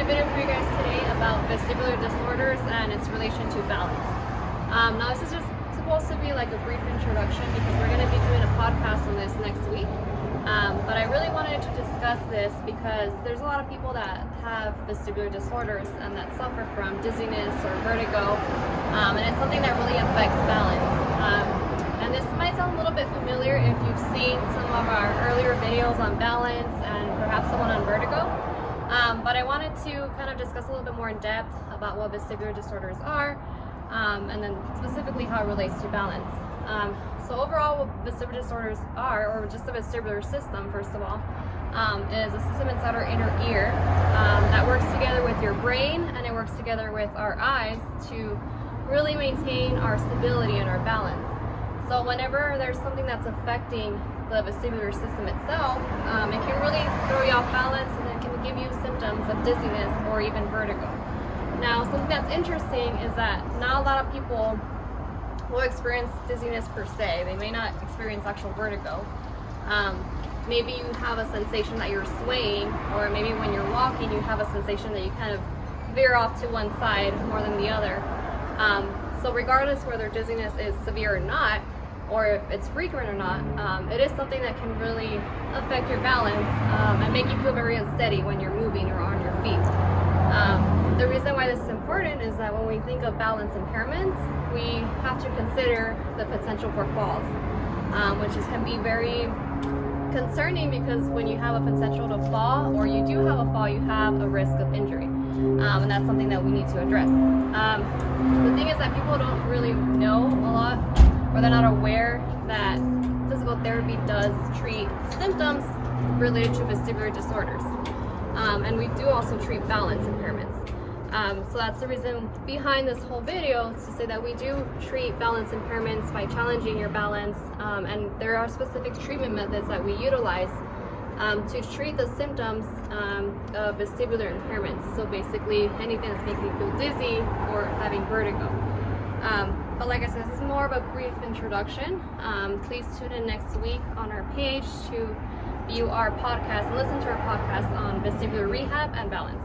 a video for you guys today about vestibular disorders and its relation to balance. Now this is just supposed to be like a brief introduction because we're going to be doing a podcast on this next week. But I really wanted to discuss this because there's a lot of people that have vestibular disorders and that suffer from dizziness or vertigo, and it's something that really affects balance. And this might sound a little bit familiar if you've seen some of our earlier videos on balance and perhaps the one on vertigo. But I wanted to kind of discuss a little bit more in depth about what vestibular disorders are, and then specifically how it relates to balance. So overall, what vestibular disorders are, or just the vestibular system, first of all, is a system inside our inner ear that works together with your brain and it works together with our eyes to really maintain our stability and our balance. So whenever there's something that's affecting the vestibular system itself, it can really throw you off balance and it can give you symptoms of dizziness or even vertigo. Now, something that's interesting is that not a lot of people will experience dizziness per se. They may not experience actual vertigo. Maybe you have a sensation that you're swaying, or maybe when you're walking you have a sensation that you kind of veer off to one side more than the other. So regardless whether dizziness is severe or not, or if it's frequent or not, it is something that can really affect your balance and make you feel very unsteady when you're moving or on your feet. The reason why this is important is that when we think of balance impairments, we have to consider the potential for falls, which can be very concerning because when you have a potential to fall, or you do have a fall, you have a risk of injury, and that's something that we need to address. The thing is that people don't really know a lot, or they're not aware that physical therapy does treat symptoms related to vestibular disorders, and we do also treat balance impairments. So that's the reason behind this whole video, is to say that we do treat balance impairments by challenging your balance, and there are specific treatment methods that we utilize to treat the symptoms of vestibular impairments. So basically anything that's making you feel dizzy or having vertigo. But like I said, this is more of a brief introduction. Please tune in next week on our page to view our podcast and listen to our podcast on vestibular rehab and balance.